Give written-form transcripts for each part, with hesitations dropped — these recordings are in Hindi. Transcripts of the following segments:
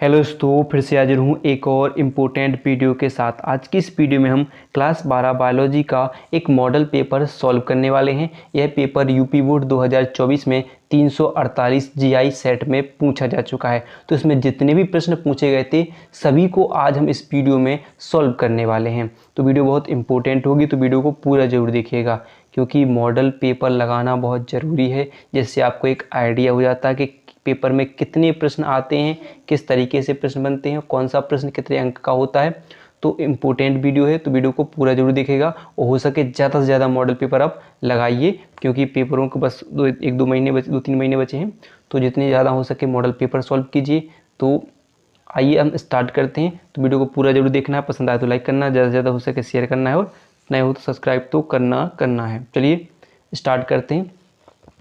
हेलो दोस्तों, फिर से हाजिर हूँ एक और इम्पोर्टेंट वीडियो के साथ। आज की इस वीडियो में हम क्लास 12 बायोलॉजी का एक मॉडल पेपर सॉल्व करने वाले हैं। यह पेपर यूपी बोर्ड 2024 में 348 जीआई सेट में पूछा जा चुका है। तो इसमें जितने भी प्रश्न पूछे गए थे सभी को आज हम इस वीडियो में सॉल्व करने वाले हैं। तो वीडियो बहुत इंपॉर्टेंट होगी, तो वीडियो को पूरा ज़रूर देखिएगा, क्योंकि मॉडल पेपर लगाना बहुत ज़रूरी है। जिससे आपको एक आइडिया हो जाता है कि पेपर में कितने प्रश्न आते हैं, किस तरीके से प्रश्न बनते हैं, कौन सा प्रश्न कितने अंक का होता है। तो इम्पोर्टेंट वीडियो है, तो वीडियो को पूरा जरूर देखिएगा और हो सके ज़्यादा से ज़्यादा मॉडल पेपर आप लगाइए, क्योंकि पेपरों को बस दो तीन महीने बचे हैं। तो जितने ज़्यादा हो सके मॉडल पेपर सॉल्व कीजिए। तो आइए हम स्टार्ट करते हैं। तो वीडियो को पूरा जरूर देखना है, पसंद आए तो लाइक करना, ज़्यादा से ज़्यादा हो सके शेयर करना है, और नए हो तो सब्सक्राइब तो करना है। चलिए स्टार्ट करते हैं।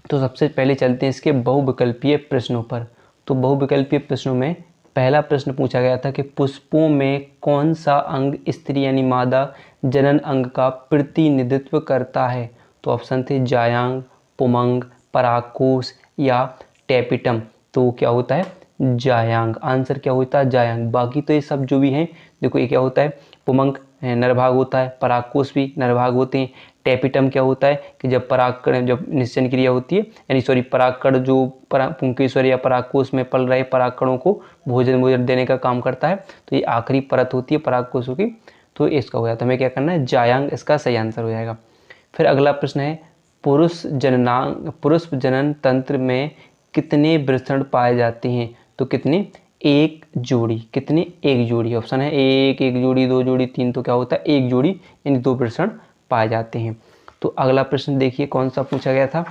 तो सबसे पहले चलते हैं इसके बहुविकल्पीय प्रश्नों पर। तो बहुविकल्पीय प्रश्नों में पहला प्रश्न पूछा गया था कि पुष्पों में कौन सा अंग स्त्री यानी मादा जनन अंग का प्रतिनिधित्व करता है। तो ऑप्शन थे जायांग, पुमंग, परागकोश या टेपिटम। तो क्या होता है जायांग। आंसर क्या होता है जायांग। बाकी तो ये सब जो भी हैं, देखो ये क्या होता है पुमंग नरभाग होता है, परागकोश भी नरभाग होते हैं। टेपिटम क्या होता है कि जब परागकण जब निषेचन क्रिया होती है, यानी सॉरी परागकण जो पुंकेश्वर या परागकोश में पल रहे परागकणों को भोजन देने का काम करता है। तो ये आखिरी परत होती है परागकोशों की। तो इसका हो जाता है, हमें क्या करना है जायांग इसका सही आंसर हो जाएगा। फिर अगला प्रश्न है पुरुष जनन तंत्र में कितने वृषण पाए जाते हैं। तो कितने एक जोड़ी। कितने एक जोड़ी। ऑप्शन है एक जोड़ी, दो जोड़ी, तीन। तो क्या होता है एक जोड़ी, यानी दो वृषण पाए जाते हैं। तो अगला प्रश्न देखिए कौन सा पूछा गया था।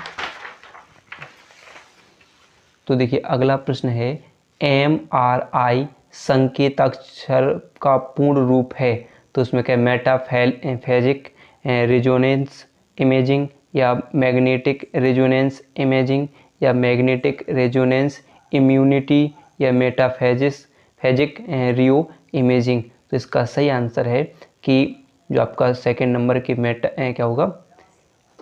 तो देखिए अगला प्रश्न है MRI संकेताक्षर का पूर्ण रूप है। तो उसमें क्या मेटाफेजिक रेजोनेंस इमेजिंग या मैग्नेटिक रेजोनेंस इमेजिंग या मैग्नेटिक रेजोनेंस इम्यूनिटी या मेटाफेजिक रियो इमेजिंग। तो इसका सही आंसर है कि जो आपका सेकंड नंबर की क्या होगा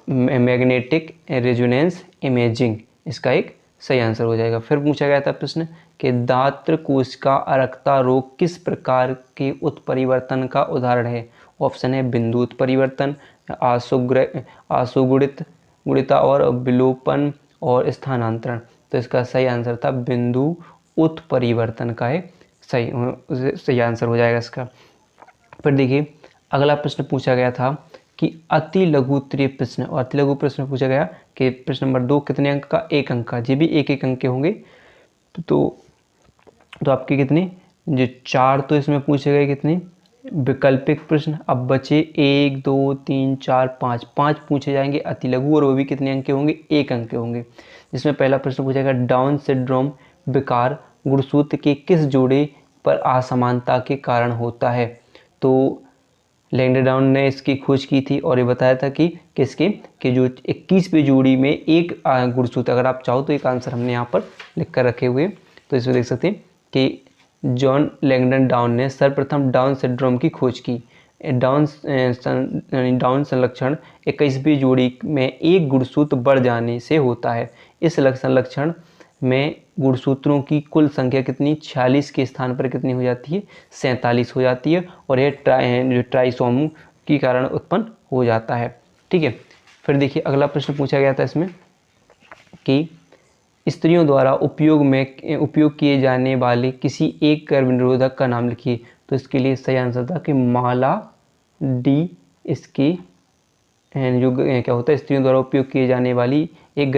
मैग्नेटिक रेजोनेंस इमेजिंग, इसका एक सही आंसर हो जाएगा। फिर पूछा गया था प्रश्न कि दात्र कोश का अरक्ता रोग किस प्रकार के उत्परिवर्तन का उदाहरण है। ऑप्शन है बिंदु उत्परिवर्तन, गुणिता और विलोपन और स्थानांतरण। तो इसका सही आंसर था बिंदु उत्परिवर्तन का एक सही आंसर हो जाएगा इसका। फिर देखिए अगला प्रश्न पूछा गया था कि अति लघु उत्तरीय प्रश्न, और अति लघु प्रश्न पूछा गया कि प्रश्न नंबर 2 कितने अंक का एक अंक का। ये भी एक अंक के होंगे। तो आपके कितने जो 4 तो इसमें पूछे गए कितने वैकल्पिक प्रश्न। अब बचे 1 2 3 4 5 5 पूछे जाएंगे अति लघु, और वो भी कितने अंक के होंगे एक अंक के होंगे। जिसमें पहला प्रश्न पूछा गया डाउन सिंड्रोम विकार गुणसूत्र के किस जोड़े पर असमानता के कारण होता है। तो लैंगडाउन ने इसकी खोज की थी और ये बताया था कि किसके कि जो 21वीं जोड़ी में एक गुणसूत्र। अगर आप चाहो तो एक आंसर हमने यहाँ पर लिख कर रखे हुए, तो इसमें देख सकते हैं कि जॉन लैंगडन डाउन ने सर्वप्रथम डाउन सिंड्रोम की खोज की। डाउन संलक्षण 21वीं जोड़ी में एक गुणसूत्र बढ़ जाने से होता है। इस संलक्षण में गुणसूत्रों की कुल संख्या कितनी 46 के स्थान पर कितनी हो जाती है 47 हो जाती है, और यह जो ट्राइसोम के कारण उत्पन्न हो जाता है। ठीक है। फिर देखिए अगला प्रश्न पूछा गया था इसमें कि स्त्रियों द्वारा उपयोग किए जाने वाले किसी एक गर्भनिरोधक का नाम लिखिए। तो इसके लिए सही आंसर था कि माला डी इसकी जो क्या होता है स्त्रियों द्वारा उपयोग किए जाने वाली एक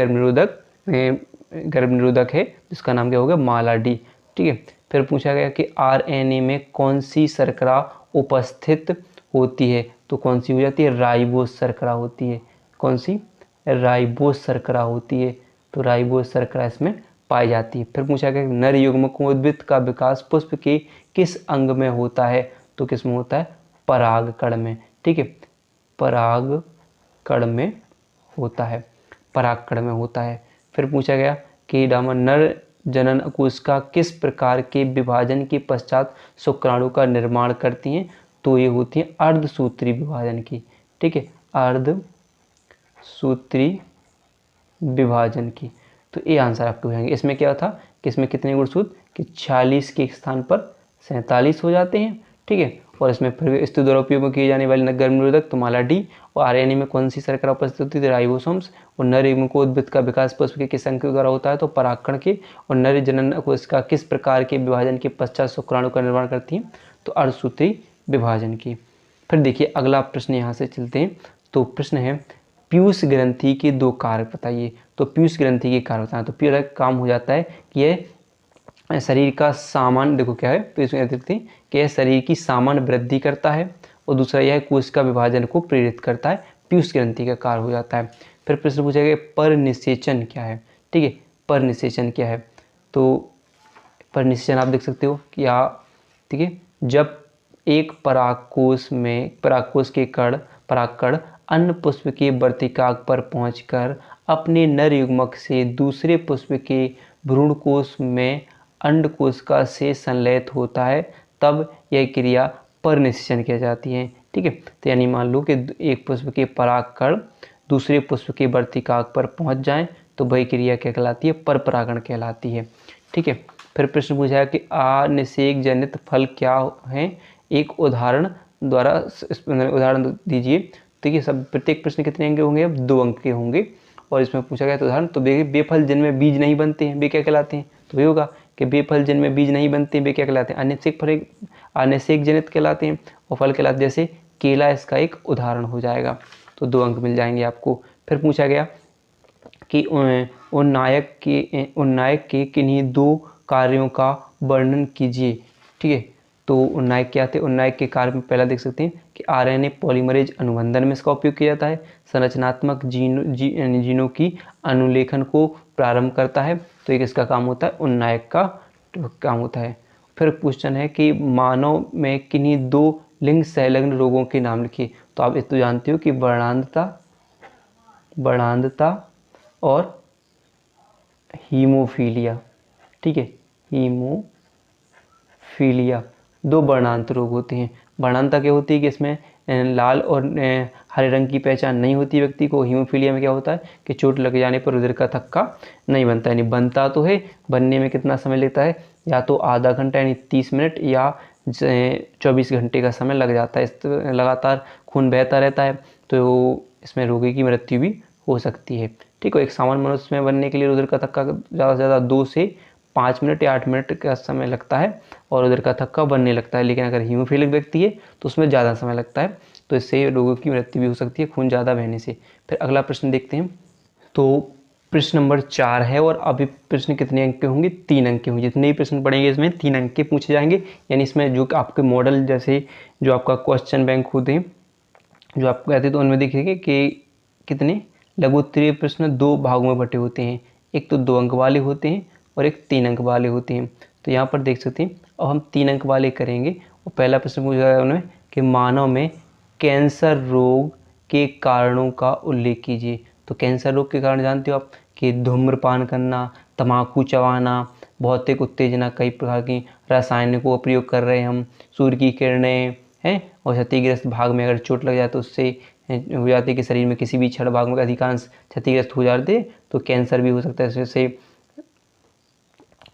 गर्भनिरोधक है, जिसका नाम क्या होगा माला डी। ठीक है। फिर पूछा गया कि RNA में कौन सी शर्करा उपस्थित होती है। तो कौन सी हो जाती है राइबोस शर्करा होती है। कौन सी राइबोस शर्करा होती है। तो राइबोस शर्करा इसमें पाई जाती है। फिर पूछा गया नर युग्मकोद्भिद का विकास पुष्प के किस अंग में होता है। तो किस में होता है परागकण में। ठीक है, परागकण में होता है, परागकण में होता है। फिर पूछा गया कि नर जनन कोशिका किस प्रकार के विभाजन के पश्चात शुक्राणु का निर्माण करती हैं। तो ये होती है अर्धसूत्री विभाजन की। ठीक है, अर्धसूत्री विभाजन की। तो ये आंसर आपके हो जाएंगे। इसमें क्या था कि इसमें कितने गुणसूत्र कि 46 के स्थान पर 47 हो जाते हैं। ठीक है, और इसमें फिर स्थिर द्वारा उपयोग में किए जाने वाले गर्भ निरोधक तो माला डी, और आरएनए में कौन सी शर्करा उपस्थित होती है? राइबोसोम्स। और नर युग्म को उद्भिद का विकास पुष्प के किस अंग के द्वारा होता है? तो परागकण के। और नर जनन कोशिका किस प्रकार के विभाजन के पश्चात शुक्राणु का निर्माण करती है? तो अर्धसूत्री विभाजन की। फिर देखिए अगला प्रश्न यहाँ से चलते हैं। तो प्रश्न है पीयूष ग्रंथि के 2 कार्य बताइए। तो पीयूष ग्रंथि के कार्य बताएं। तो पीयूष काम हो जाता है कि यह शरीर का सामान्य, देखो क्या है पीयूष ग्रंथि, कि यह शरीर की सामान्य वृद्धि करता है, और दूसरा यह कोशिका विभाजन को प्रेरित करता है। पीयूष ग्रंथि का कार्य हो जाता है। फिर प्रश्न पूछा गया पर निषेचन क्या है? ठीक है, पर निषेचन क्या है? तो पर निषेचन आप देख सकते हो कि ठीक है, जब एक परागकोश के परागकण अन्य पुष्प के वर्तिकाग्र पर पहुंचकर अपने नर युग्मक से दूसरे पुष्प के भ्रूणकोश में अंडकोशिका से संलयित होता है, तब यह क्रिया परनिषेचन की जाती है। ठीक है, तो यानी मान लो कि एक पुष्प के परागकण दूसरे पुष्प के वर्तिकाग्र पर पहुंच जाएं तो वही क्रिया क्या कहलाती है? पर परागण कहलाती है। ठीक है, फिर प्रश्न पूछा है कि अनिषेक जनित फल क्या है? एक उदाहरण द्वारा उदाहरण दीजिए। तो ये सब प्रत्येक प्रश्न कितने अंक के होंगे? अब 2 अंक के होंगे। और इसमें पूछा गया तो उदाहरण, तो बेफल जिनमें बीज नहीं बनते हैं वे क्या कहलाते हैं? तो ये होगा कि बेफल जिनमें बीज नहीं बनते हैं वे क्या कहलाते हैं? अनिषेक जनित कहलाते हैं। और फल कहलाते जैसे केला इसका एक उदाहरण हो जाएगा। तो 2 अंक मिल जाएंगे आपको। फिर पूछा गया कि उन्नायक के किन्हीं 2 कार्यों का वर्णन कीजिए। ठीक है, तो उन्नायक क्या थे? उन्नायक के कार्य में पहला देख सकते हैं कि आरएनए पॉलीमरेज अनुबंधन में इसका उपयोग किया जाता है, संरचनात्मक जीनों की अनुलेखन को प्रारंभ करता है। तो एक इसका काम होता है, उन्नायक का काम होता है। फिर क्वेश्चन है कि मानव में किन्हीं 2 लिंग संलग्न रोगों के नाम लिखिए। तो आप तो जानते हो कि वर्णांधता और हीमोफीलिया। ठीक है, हीमोफीलिया 2 वर्णांत रोग होते हैं। वर्णांतता क्या होती है कि इसमें लाल और हरे रंग की पहचान नहीं होती व्यक्ति को। हीमोफीलिया में क्या होता है कि चोट लग जाने पर रुधिर का थक्का नहीं बनता, यानी बनता तो है, बनने में कितना समय लगता है? या तो आधा घंटा यानी 30 मिनट या 24 घंटे का समय लग जाता है। इस लगातार खून बहता रहता है, तो इसमें रोगी की मृत्यु भी हो सकती है। ठीक है, एक सामान्य मनुष्य में बनने के लिए रुधिर का थक्का ज़्यादा से ज़्यादा 2 से 5 मिनट या 8 मिनट का समय लगता है और रुधिर का थक्का बनने लगता है। लेकिन अगर हीमोफिलिक व्यक्ति है तो उसमें ज़्यादा समय लगता है, तो इससे रोगों की मृत्यु भी हो सकती है खून ज़्यादा बहने से। फिर अगला प्रश्न देखते हैं। तो प्रश्न नंबर 4 है, और अभी प्रश्न कितने अंक के होंगे? 3 अंक के होंगे। जितने भी प्रश्न पढ़ेंगे इसमें 3 अंक के पूछे जाएंगे। यानी इसमें जो आपके मॉडल जैसे जो आपका क्वेश्चन बैंक होते हैं जो आप कहते हैं, तो उनमें देखिए कि कितने लघु उत्तरीय प्रश्न 2 भागों में बटे होते हैं। एक तो 2 अंक वाले होते हैं और एक 3 अंक वाले होते हैं। तो यहाँ पर देख सकते हैं, अब हम 3 अंक वाले करेंगे। और पहला प्रश्न पूछा गया उन्होंने कि मानव में कैंसर रोग के कारणों का उल्लेख कीजिए। तो कैंसर रोग के कारण जानते हो आप कि धूम्रपान करना, तम्बाकू चबाना, भौतिक उत्तेजना, कई प्रकार की रासायनिकों का प्रयोग कर रहे हैं हम, सूर्य की किरणें हैं, और क्षतिग्रस्त भाग में अगर चोट लग जाए तो उससे हो जाती है कि शरीर में किसी भी छड़ भाग में अधिकांश क्षतिग्रस्त हो जाते तो कैंसर भी हो सकता है इससे।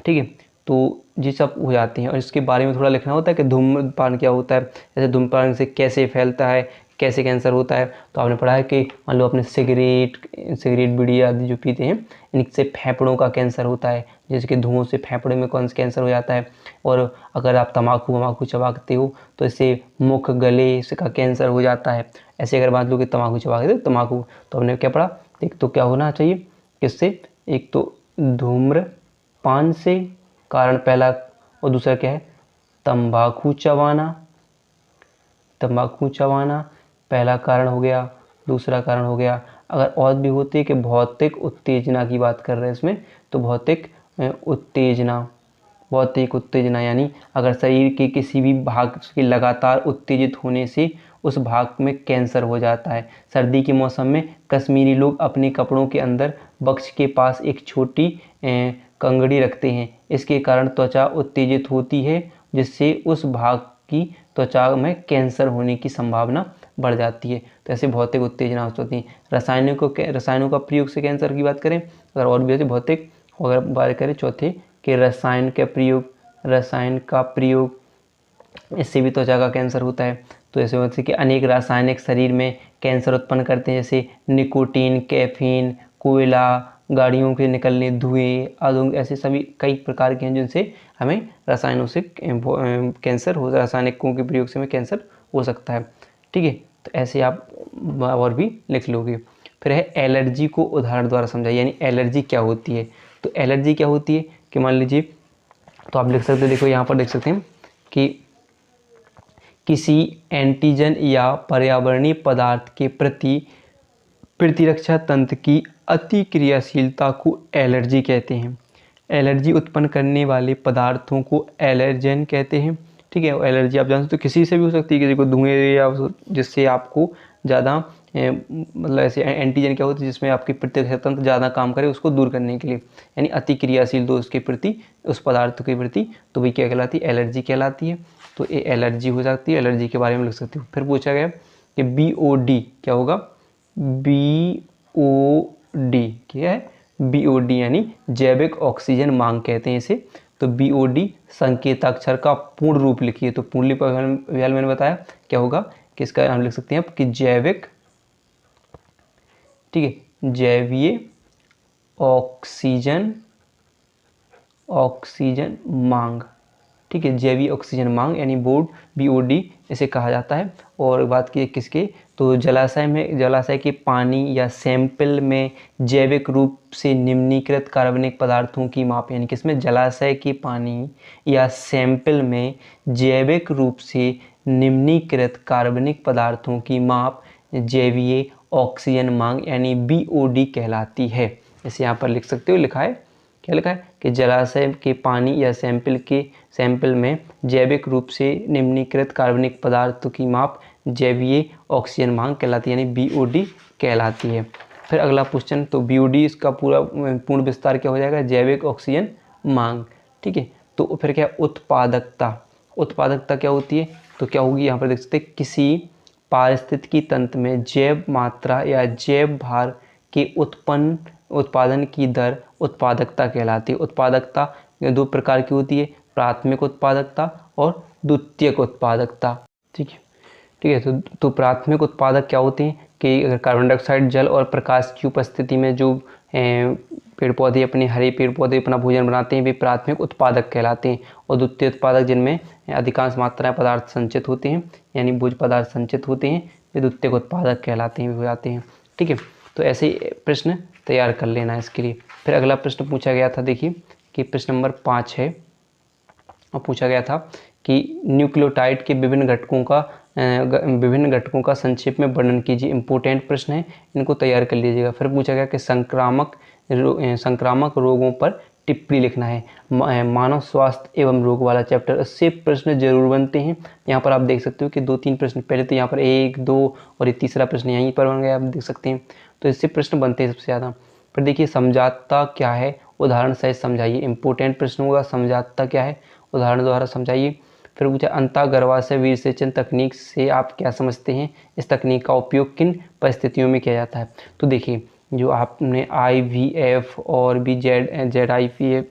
ठीक है, तो ये सब हो जाते हैं। और इसके बारे में थोड़ा लिखना होता है कि धूम्रपान क्या होता है, जैसे धूम्रपान से कैसे फैलता है, कैसे कैंसर होता है। तो आपने पढ़ा है कि मान लो अपने सिगरेट बीड़ी आदि जो पीते हैं, इनसे फेफड़ों का कैंसर होता है, जैसे कि धुओं से फेफड़े में कौन सा कैंसर हो जाता है। और अगर आप तम्बाकू चबाते हो तो इससे मुख गले का कैंसर हो जाता है। ऐसे अगर बात लो कि तम्बाकू चबाते हो तम्बाकू, तो हमने क्या पढ़ा, एक तो क्या होना चाहिए इससे, एक तो धूम्रपान से कारण पहला, और दूसरा क्या है तम्बाकू चबाना पहला कारण हो गया। दूसरा कारण हो गया, अगर और भी होती है कि भौतिक उत्तेजना की बात कर रहे हैं इसमें, तो भौतिक उत्तेजना यानी अगर शरीर के किसी भी भाग के लगातार उत्तेजित होने से उस भाग में कैंसर हो जाता है। सर्दी के मौसम में कश्मीरी लोग अपने कपड़ों के अंदर वक्ष के पास एक छोटी कंगड़ी रखते हैं। इसके कारण त्वचा उत्तेजित होती है, जिससे उस भाग की त्वचा में कैंसर होने की संभावना बढ़ जाती है। तो ऐसे भौतिक उत्तेजना होती है। रसायनों का प्रयोग से कैंसर की बात करें, अगर और भी होती भौतिक, अगर बात करें चौथे कि रसायन का प्रयोग इससे भी त्वचा का कैंसर होता है। तो ऐसे होता है कि अनेक रासायनिक शरीर में कैंसर उत्पन्न करते हैं, जैसे निकोटीन, कैफीन, कोयला, गाड़ियों के निकलने धुएं आदि, ऐसे सभी कई प्रकार के हैं जिनसे हमें रसायनों से कैंसर हो, रासायनिकों के प्रयोग से हमें कैंसर हो सकता है। ठीक है, तो ऐसे आप और भी लिख लोगे। फिर है एलर्जी को उदाहरण द्वारा समझाइए, यानी एलर्जी क्या होती है। तो एलर्जी क्या होती है कि मान लीजिए, तो आप लिख सकते हैं, देखो यहाँ पर देख सकते हैं कि किसी एंटीजन या पर्यावरणीय पदार्थ के प्रति प्रतिरक्षा तंत्र की अतिक्रियाशीलता को एलर्जी कहते हैं। एलर्जी उत्पन्न करने वाले पदार्थों को एलर्जेन कहते हैं। ठीक है, एलर्जी आप जान सकते हो किसी से भी हो सकती है, किसी को धुएं या जिससे आपको ज़्यादा मतलब ऐसे एंटीजन क्या होती है जिसमें आपकी प्रतिरक्षा तंत्र ज़्यादा काम करे उसको दूर करने के लिए, यानी अतिक्रियाशील दोष के प्रति, उस पदार्थ के प्रति, तो वही क्या कहलाती है, एलर्जी कहलाती है। तो ये एलर्जी हो जाती है, एलर्जी के बारे में लिख सकते हो। फिर पूछा गया कि BOD क्या होगा, BOD क्या है, BOD यानी जैविक ऑक्सीजन मांग कहते हैं इसे। तो BOD संकेताक्षर का पूर्ण रूप लिखिए। तो पूर्ण रूप मैंने बताया क्या होगा कि इसका हम लिख सकते हैं कि जैविक, ठीक है, जैवीय ऑक्सीजन मांग। ठीक है, जैवीय ऑक्सीजन मांग यानी BOD इसे कहा जाता है। और बात की किसके, तो जलाशय के पानी या सैंपल में जैविक रूप से निम्नीकृत कार्बनिक पदार्थों की माप, यानी किसमें, जलाशय के पानी या सैंपल में जैविक रूप से निम्नीकृत कार्बनिक पदार्थों की माप जैवीय ऑक्सीजन मांग यानी BOD कहलाती है। इसे यहाँ पर लिख सकते हो, लिखा है, क्या लिखा है कि जलाशय के पानी या सैंपल में जैविक रूप से निम्नीकृत कार्बनिक पदार्थों की माप जैवीय ऑक्सीजन मांग कहलाती है, यानी BOD कहलाती है। फिर अगला क्वेश्चन, तो BOD इसका पूर्ण विस्तार क्या हो जाएगा, जैविक ऑक्सीजन मांग। ठीक है, तो फिर क्या, उत्पादकता क्या होती है, तो क्या होगी, यहाँ पर देख सकते हैं, किसी पारिस्थितिकी तंत्र में जैव मात्रा या जैव भार के उत्पादन की दर उत्पादकता कहलाती है। उत्पादकता दो प्रकार की होती है, प्राथमिक उत्पादकता और द्वितीयक उत्पादकता। ठीक है, तो प्राथमिक उत्पादक क्या होते हैं कि अगर कार्बन डाइऑक्साइड, जल और प्रकाश की उपस्थिति में जो पेड़ पौधे अपना भोजन बनाते हैं वे प्राथमिक उत्पादक कहलाते हैं। और द्वितीय उत्पादक जिनमें अधिकांश मात्रा में पदार्थ संचित होते हैं, यानी भोज्य पदार्थ संचित होते हैं, वे द्वितीय उत्पादक कहलाते हैं, हो जाते हैं। ठीक है, तो ऐसे प्रश्न तैयार कर लेना है इसके लिए। फिर अगला प्रश्न पूछा गया था, देखिए कि प्रश्न नंबर 5 है, और पूछा गया था कि न्यूक्लियोटाइड के विभिन्न घटकों का संक्षेप में वर्णन कीजिए। इंपॉर्टेंट प्रश्न है, इनको तैयार कर लीजिएगा। फिर पूछा गया कि संक्रामक रोगों पर टिप्पणी लिखना है। मानव स्वास्थ्य एवं रोग वाला चैप्टर, इससे प्रश्न जरूर बनते हैं। यहाँ पर आप देख सकते हो कि 2-3 प्रश्न, पहले तो यहाँ पर 1, 2 और ये तीसरा प्रश्न यहीं पर बन गया, आप देख सकते हैं। तो इससे प्रश्न बनते हैं सबसे ज़्यादा। फिर देखिए, समझाता क्या है, उदाहरण सहित समझाइए। इंपॉर्टेंट प्रश्न होगा, समझाता क्या है, उदाहरण द्वारा समझाइए। फिर पूछा अंतःगर्भाशय वीरसेचन तकनीक से आप क्या समझते हैं, इस तकनीक का उपयोग किन परिस्थितियों में किया जाता है। तो देखिए, जो आपने IVF और भी ZIVF,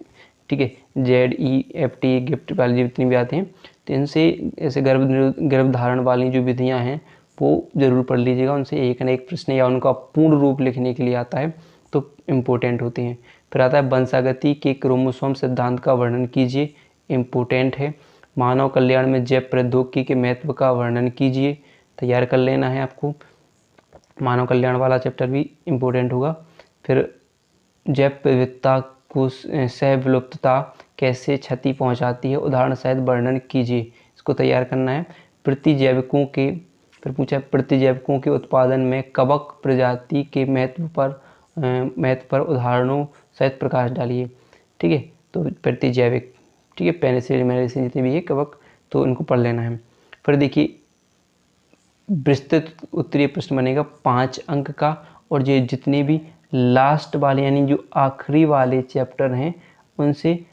ठीक है, ZEFT गिफ्ट वाली जितनी भी आते हैं, तो इनसे ऐसे गर्भधारण वाली जो विधियां हैं वो ज़रूर पढ़ लीजिएगा। उनसे एक न एक प्रश्न या उनका पूर्ण रूप लिखने के लिए आता है, तो इम्पोर्टेंट होते हैं। फिर आता है वंशागति के क्रोमोसोम सिद्धांत का वर्णन कीजिए, इम्पोर्टेंट है। मानव कल्याण में जैव प्रौद्योगिकी के महत्व का वर्णन कीजिए, तैयार कर लेना है आपको। मानव कल्याण वाला चैप्टर भी इम्पोर्टेंट होगा। फिर जैव विविधता को सहविलुप्तता कैसे क्षति पहुंचाती है, उदाहरण सहित वर्णन कीजिए, इसको तैयार करना है। प्रतिजैविकों के उत्पादन में कवक प्रजाति के महत्व पर उदाहरणों सहित प्रकाश डालिए। ठीक है, तो प्रतिजैविक, ठीक है, पेनिसिलिन मेडिसिन जितने भी है कवक, तो इनको पढ़ लेना है। फिर देखिए, विस्तृत उत्तरीय प्रश्न बनेगा 5 अंक का, और ये जितने भी लास्ट वाले यानी जो आखिरी वाले चैप्टर हैं उनसे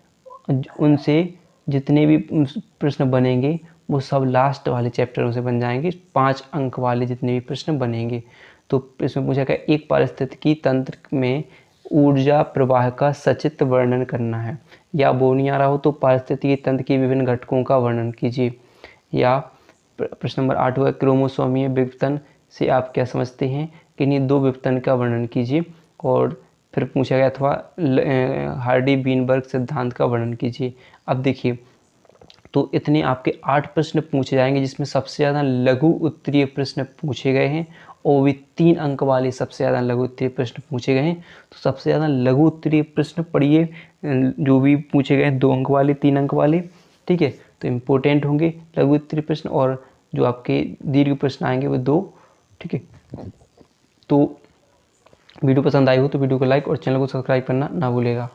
जितने भी प्रश्न बनेंगे वो सब लास्ट वाले चैप्टरों से बन जाएंगे। 5 अंक वाले जितने भी प्रश्न बनेंगे, तो इसमें पूछा गया एक पारिस्थितिकी तंत्र में ऊर्जा प्रवाह का सचित्र वर्णन करना है। या बोल नहीं आ रहा हो तो पारिस्थितिकी तंत्र के विभिन्न घटकों का वर्णन कीजिए। या प्रश्न नंबर 8 हुआ क्रोमोसोमीय विघटन से आप क्या समझते हैं, किन्हीं दो विघटन का वर्णन कीजिए। और फिर पूछा गया अथवा हार्डी बीनबर्ग सिद्धांत का वर्णन कीजिए। अब देखिए, तो इतने आपके 8 प्रश्न पूछे जाएंगे, जिसमें सबसे ज़्यादा लघु उत्तरीय प्रश्न पूछे गए हैं और भी 3 अंक वाले सबसे ज़्यादा लघु उत्तरीय प्रश्न पूछे गए हैं। तो सबसे ज़्यादा लघु उत्तरीय प्रश्न पढ़िए, जो भी पूछे गए 2 अंक वाले 3 अंक वाले, ठीक है, तो इम्पोर्टेंट होंगे लघु उत्तरीय प्रश्न, और जो आपके दीर्घ प्रश्न आएंगे वो 2, ठीक है। तो वीडियो पसंद आई हो तो वीडियो को लाइक और चैनल को सब्सक्राइब करना ना भूलेगा।